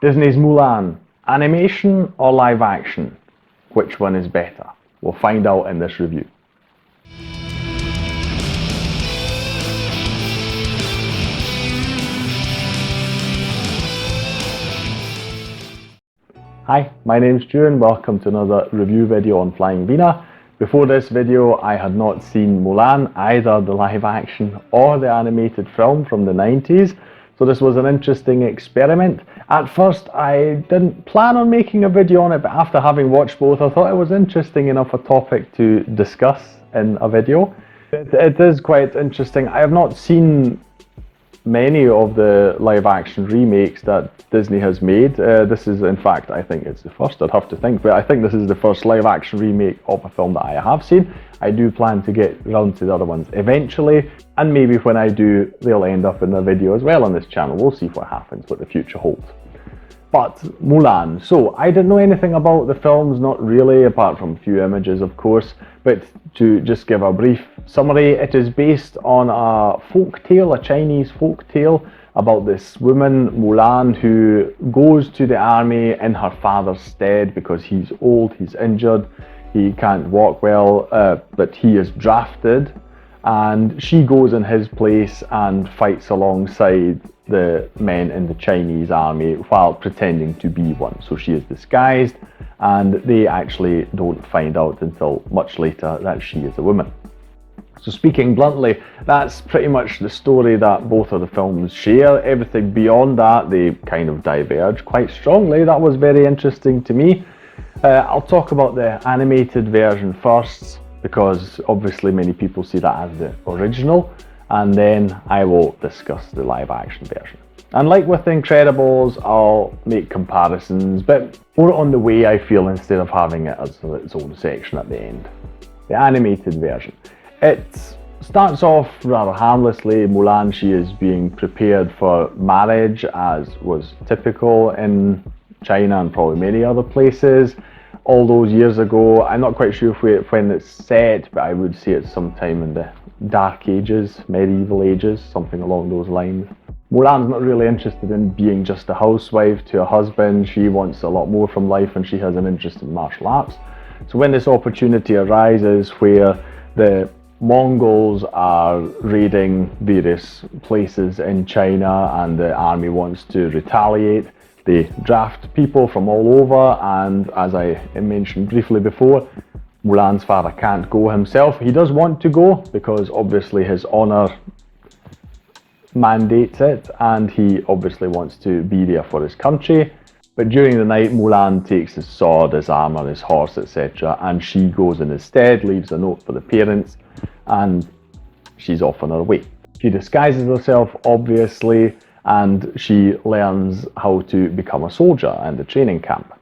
Disney's Mulan, animation or live action? Which one is better? We'll find out in this review. Hi, my name's Stu and welcome to another review video on Flying Wiener. Before this video I had not seen Mulan, either the live action or the animated film from the 90s. So this was an interesting experiment. At first I didn't plan on making a video on it, but after having watched both I thought it was interesting enough a topic to discuss in a video. It is quite interesting. I have not seen many of the live action remakes that Disney has made. This is, in fact, I think it's the first, I'd have to think, but I think this is the first live action remake of a film that I have seen. I do plan to get round to the other ones eventually, and maybe when I do, they'll end up in a video as well on this channel. We'll see what happens, what the future holds. But Mulan, so I didn't know anything about the films, not really, apart from a few images of course, but to just give a brief summary, it is based on a folk tale, a Chinese folk tale about this woman, Mulan, who goes to the army in her father's stead because he's old, he's injured, he can't walk well, but he is drafted, and she goes in his place and fights alongside the men in the Chinese army while pretending to be one. So she is disguised, and they actually don't find out until much later that she is a woman. So speaking bluntly, that's pretty much the story that both of the films share. Everything beyond that, they kind of diverge quite strongly. That was very interesting to me. I'll talk about the animated version first, because obviously many people see that as the original, and then I will discuss the live action version. And like with The Incredibles, I'll make comparisons, but more on the way I feel instead of having it as its own section at the end. The animated version. It starts off rather harmlessly. Mulan, she is being prepared for marriage, as was typical in China and probably many other places. All those years ago, I'm not quite sure when it's set, but I would say it's sometime in the Dark Ages, medieval ages, something along those lines. Mulan's not really interested in being just a housewife to a husband. She wants a lot more from life, and she has an interest in martial arts. So when this opportunity arises where the Mongols are raiding various places in China and the army wants to retaliate, they draft people from all over, and as I mentioned briefly before, Mulan's father can't go himself. He does want to go because obviously his honour mandates it, and he obviously wants to be there for his country. But during the night, Mulan takes his sword, his armour, his horse, etc., and she goes in his stead, leaves a note for the parents, and she's off on her way. She disguises herself, obviously, and she learns how to become a soldier in the training camp.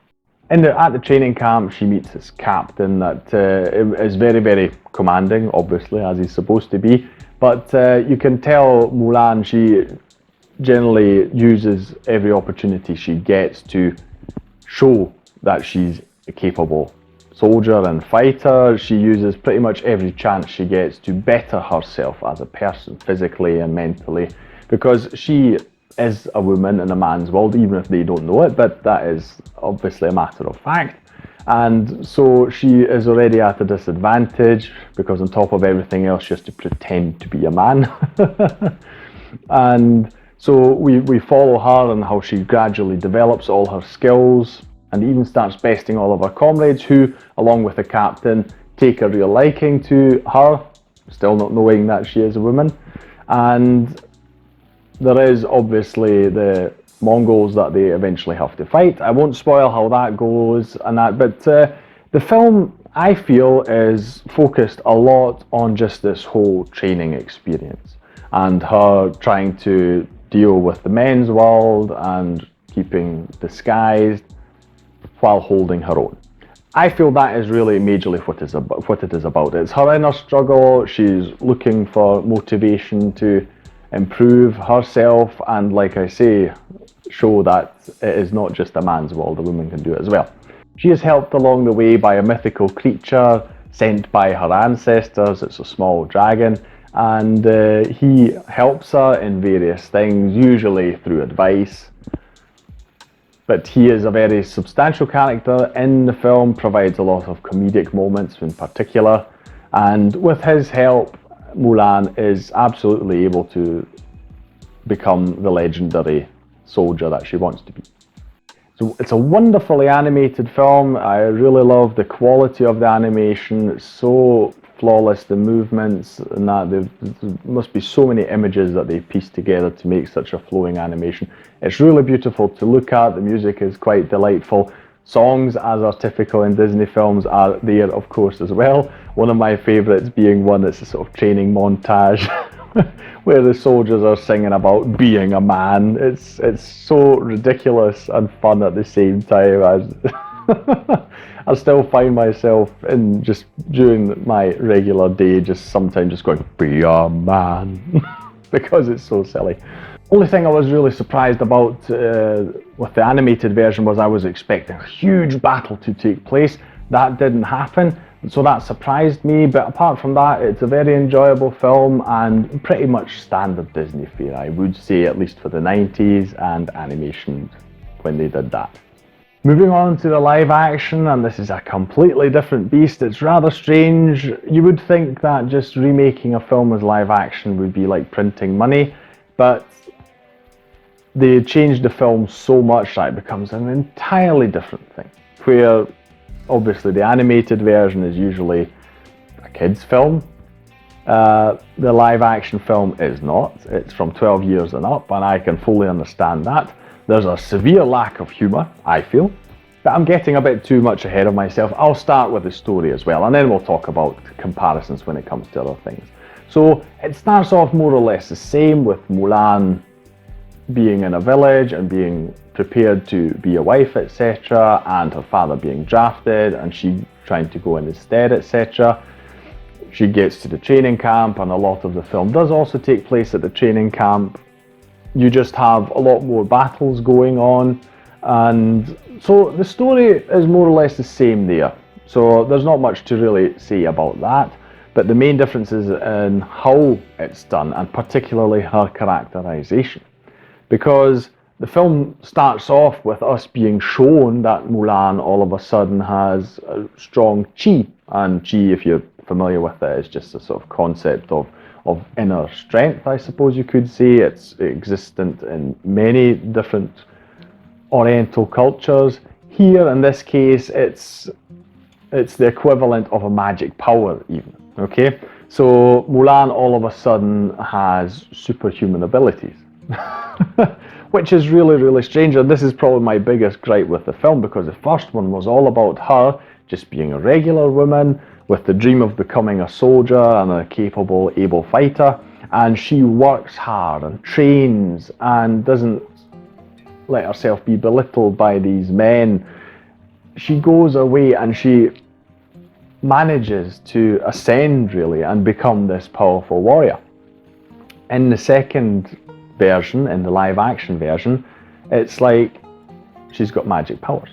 At the training camp, she meets this captain that is very, very commanding, obviously, as he's supposed to be. But you can tell Mulan, she generally uses every opportunity she gets to show that she's a capable soldier and fighter. She uses pretty much every chance she gets to better herself as a person, physically and mentally, because she is a woman in a man's world, even if they don't know it, but that is obviously a matter of fact. And so she is already at a disadvantage because on top of everything else she has to pretend to be a man. And so we follow her and how she gradually develops all her skills and even starts besting all of her comrades who, along with the captain, take a real liking to her, still not knowing that she is a woman. And there is obviously the Mongols that they eventually have to fight. I won't spoil how that goes and that, but the film, I feel, is focused a lot on just this whole training experience and her trying to deal with the men's world and keeping disguised while holding her own. I feel that is really majorly what it is about. It's her inner struggle. She's looking for motivation to improve herself and, like I say, show that it is not just a man's world, a woman can do it as well. She is helped along the way by a mythical creature sent by her ancestors. It's a small dragon, and he helps her in various things, usually through advice. But he is a very substantial character in the film, provides a lot of comedic moments in particular, and with his help, Mulan is absolutely able to become the legendary soldier that she wants to be. So it's a wonderfully animated film. I really love the quality of the animation. It's so flawless, the movements, and that there must be so many images that they've pieced together to make such a flowing animation. It's really beautiful to look at. The music is quite delightful. Songs, as are typical in Disney films, are there, of course, as well. One of my favourites being one that's a sort of training montage where the soldiers are singing about being a man. It's so ridiculous and fun at the same time. I still find myself in just during my regular day just sometimes just going, be a man, because it's so silly. Only thing I was really surprised about with the animated version was I was expecting a huge battle to take place. That didn't happen, so that surprised me, but apart from that, it's a very enjoyable film and pretty much standard Disney fare, I would say, at least for the 90s and animation when they did that. Moving on to the live action, and this is a completely different beast. It's rather strange. You would think that just remaking a film as live action would be like printing money, but they changed the film so much that it becomes an entirely different thing, where obviously the animated version is usually a kid's film. The live action film is not. It's from 12 years and up, and I can fully understand that. There's a severe lack of humour, I feel, but I'm getting a bit too much ahead of myself. I'll start with the story as well, and then we'll talk about comparisons when it comes to other things. So it starts off more or less the same, with Mulan being in a village and being prepared to be a wife, etc., and her father being drafted and she trying to go in his stead, etc. She gets to the training camp, and a lot of the film does also take place at the training camp. You just have a lot more battles going on, and so the story is more or less the same there. So there's not much to really say about that, but the main difference is in how it's done, and particularly her characterization. Because the film starts off with us being shown that Mulan all of a sudden has a strong chi, and chi, if you're familiar with it, is just a sort of concept of inner strength, I suppose you could say. It's existent in many different Oriental cultures. Here, in this case, it's the equivalent of a magic power even, okay? So Mulan all of a sudden has superhuman abilities. Which is really, really strange, and this is probably my biggest gripe with the film, because the first one was all about her just being a regular woman with the dream of becoming a soldier and a capable, able fighter, and she works hard and trains and doesn't let herself be belittled by these men. She goes away and she manages to ascend really and become this powerful warrior. In the second version, in the live action version, it's like she's got magic powers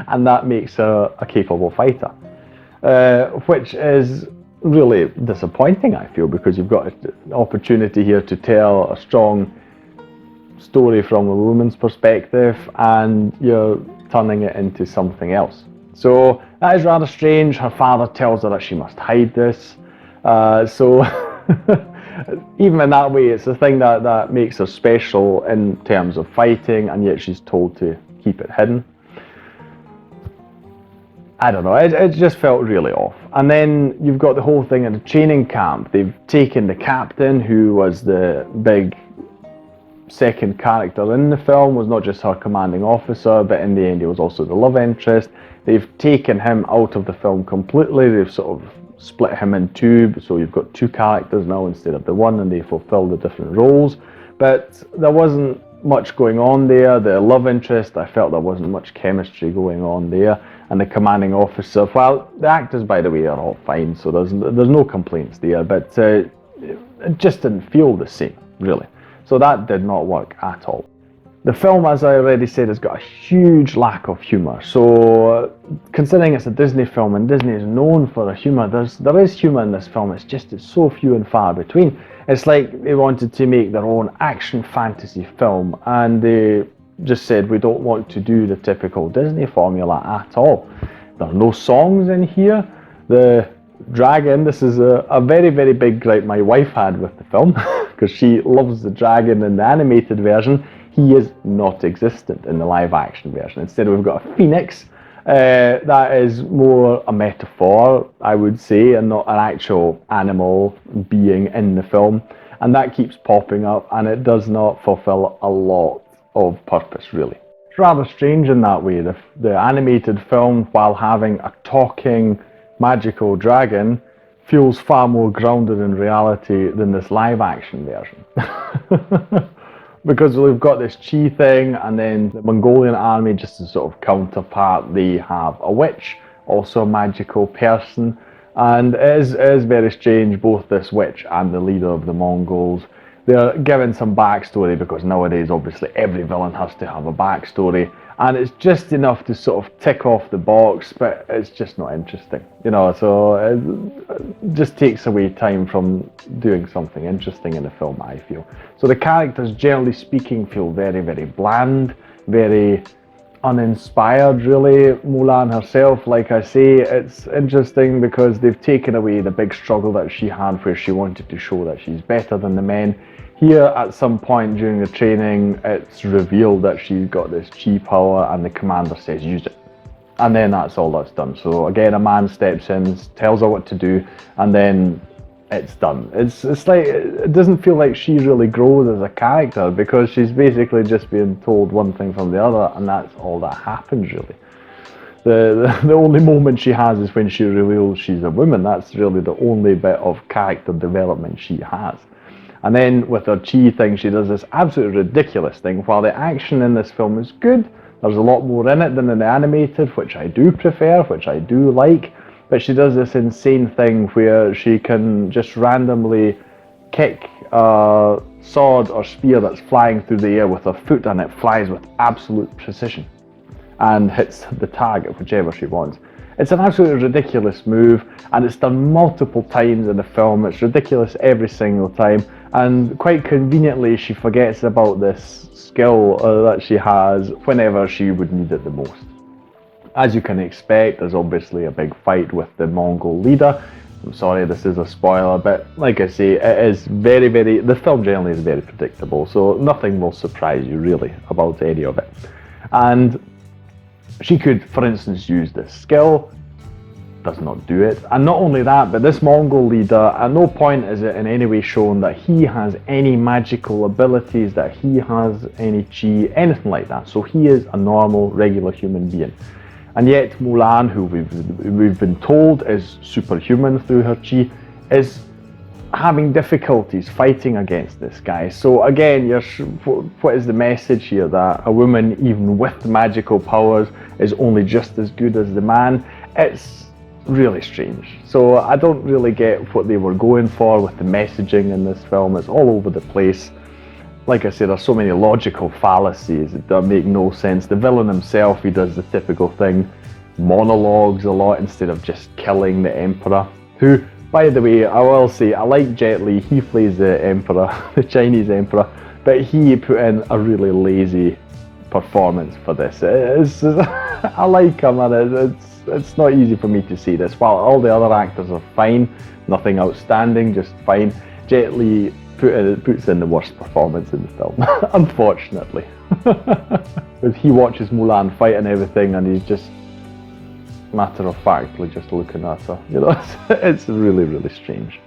and that makes her a capable fighter, which is really disappointing, I feel, because you've got an opportunity here to tell a strong story from a woman's perspective and you're turning it into something else. So that is rather strange. Her father tells her that she must hide this, so even in that way, it's the thing that makes her special in terms of fighting, and yet she's told to keep it hidden. I don't know, it just felt really off. And then you've got the whole thing at the training camp. They've taken the captain, who was the big second character in the film, was not just her commanding officer, but in the end he was also the love interest. They've taken him out of the film completely. They've sort of split him in two, so you've got two characters now instead of the one, and they fulfill the different roles. But there wasn't much going on there. The love interest, I felt there wasn't much chemistry going on there, and the commanding officer, well, the actors, by the way, are all fine, so there's no complaints there, but it just didn't feel the same, really. So that did not work at all. The film, as I already said, has got a huge lack of humour. So considering it's a Disney film and Disney is known for the humour, there is humour in this film, it's so few and far between. It's like they wanted to make their own action fantasy film and they just said we don't want to do the typical Disney formula at all. There are no songs in here. The dragon, this is a very, very big gripe my wife had with the film, because she loves the dragon in the animated version. He is not existent in the live action version. Instead, we've got a phoenix. That is more a metaphor, I would say, and not an actual animal being in the film. And that keeps popping up, and it does not fulfill a lot of purpose, really. It's rather strange in that way. The animated film, while having a talking magical dragon, feels far more grounded in reality than this live action version. Because we've got this chi thing, and then the Mongolian army, just as sort of counterpart, they have a witch, also a magical person. And it is very strange, both this witch and the leader of the Mongols. They're given some backstory, because nowadays obviously every villain has to have a backstory, and it's just enough to sort of tick off the box, but it's just not interesting, you know, so it just takes away time from doing something interesting in the film, I feel. So the characters, generally speaking, feel very, very bland, very uninspired, really. Mulan herself, like I say, it's interesting because they've taken away the big struggle that she had, where she wanted to show that she's better than the men. Here, at some point during the training, it's revealed that she's got this chi power, and the commander says use it. And then that's all that's done. So again, a man steps in, tells her what to do, and then it's done. It's like, it doesn't feel like she really grows as a character, because she's basically just being told one thing from the other, and that's all that happens, really. The only moment she has is when she reveals she's a woman. That's really the only bit of character development she has. And then with her chi thing, she does this absolutely ridiculous thing. While the action in this film is good, there's a lot more in it than in the animated, which I do prefer, which I do like. But she does this insane thing where she can just randomly kick a sword or spear that's flying through the air with her foot, and it flies with absolute precision and hits the target, whichever she wants. It's an absolutely ridiculous move, and it's done multiple times in the film. It's ridiculous every single time, and quite conveniently she forgets about this skill that she has whenever she would need it the most. As you can expect, there's obviously a big fight with the Mongol leader. I'm sorry, this is a spoiler, but like I say, it is very, very, the film generally is very predictable, so nothing will surprise you really about any of it. And she could, for instance, use this skill, does not do it. And not only that, but this Mongol leader, at no point is it in any way shown that he has any magical abilities, that he has any chi, anything like that. So he is a normal, regular human being. And yet Mulan, who we've been told is superhuman through her chi, is having difficulties fighting against this guy. So again, what is the message here? That a woman, even with magical powers, is only just as good as the man? It's really strange. So I don't really get what they were going for with the messaging in this film. It's all over the place. Like I said, there's so many logical fallacies that make no sense. The villain himself, he does the typical thing, monologues a lot instead of just killing the emperor, who, by the way, I will say, I like Jet Li. He plays the emperor, the Chinese emperor, but he put in a really lazy performance for this. I like him, and it's not easy for me to see this. While all the other actors are fine, nothing outstanding, just fine, Jet Li puts in the worst performance in the film, unfortunately. He watches Mulan fight and everything, and he's just matter-of-factly just looking at her. You know, it's really, really strange.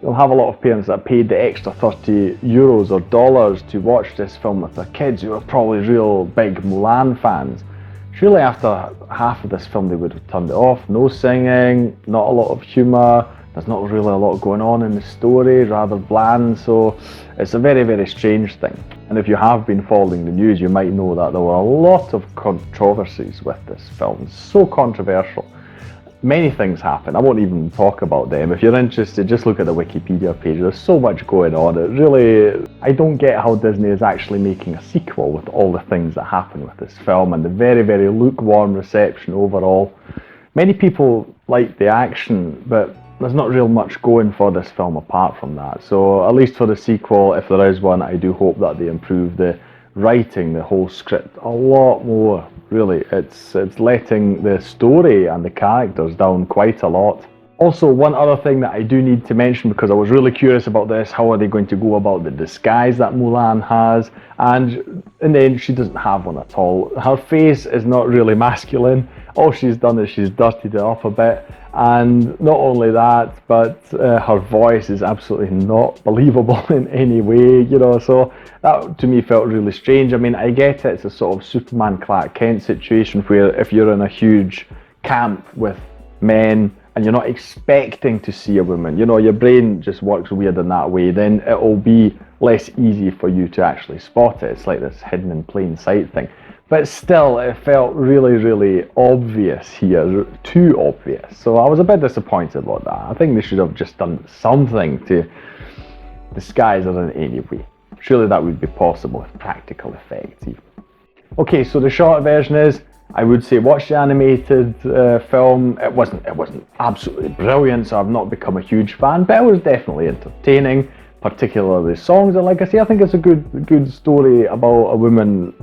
You'll have a lot of parents that paid the extra €30 or dollars to watch this film with their kids, who are probably real big Mulan fans. Surely after half of this film they would have turned it off. No singing, not a lot of humour, there's not really a lot going on in the story, rather bland, so it's a very, very strange thing. And if you have been following the news, you might know that there were a lot of controversies with this film. It's so controversial. Many things happen. I won't even talk about them. If you're interested, just look at the Wikipedia page. There's so much going on. It really, I don't get how Disney is actually making a sequel with all the things that happen with this film, and the very, very lukewarm reception overall. Many people like the action, but there's not real much going for this film apart from that. So at least for the sequel, if there is one, I do hope that they improve the writing the whole script a lot more, really. It's letting the story and the characters down quite a lot. Also, one other thing that I do need to mention, because I was really curious about this, how are they going to go about the disguise that Mulan has? And in the end, she doesn't have one at all. Her face is not really masculine. All she's done is she's dirtied it up a bit. And not only that, but her voice is absolutely not believable in any way, you know, so that to me felt really strange. I mean, I get it, it's a sort of Superman Clark Kent situation where if you're in a huge camp with men and you're not expecting to see a woman, you know, your brain just works weird in that way, then it'll be less easy for you to actually spot it. It's like this hidden in plain sight thing. But still, it felt really, really obvious here, too obvious. So I was a bit disappointed about that. I think they should have just done something to disguise her in any way. Surely that would be possible with practical effects even. Okay, so the short version is, I would say watch the animated film. It wasn't absolutely brilliant, so I've not become a huge fan, but it was definitely entertaining, particularly the songs. And like I say, I think it's a good story about a woman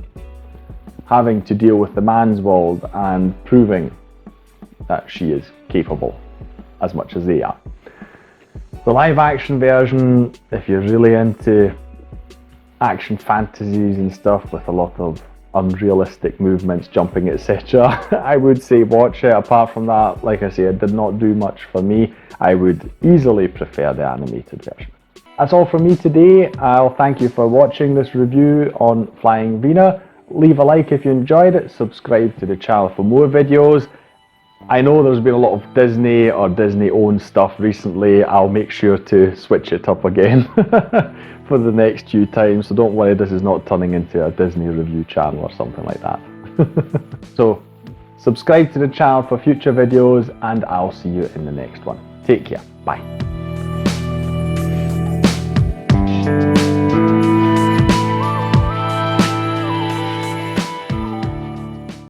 having to deal with the man's world and proving that she is capable as much as they are. The live action version, if you're really into action fantasies and stuff with a lot of unrealistic movements, jumping, etc., I would say watch it. Apart from that, like I say, it did not do much for me. I would easily prefer the animated version. That's all from me today. I'll thank you for watching this review on Flying Wiener. Leave a like if you enjoyed it, subscribe to the channel for more videos. I know there's been a lot of Disney or Disney-owned stuff recently. I'll make sure to switch it up again for the next few times, so don't worry, this is not turning into a Disney review channel or something like that. So, subscribe to the channel for future videos, and I'll see you in the next one. Take care, bye.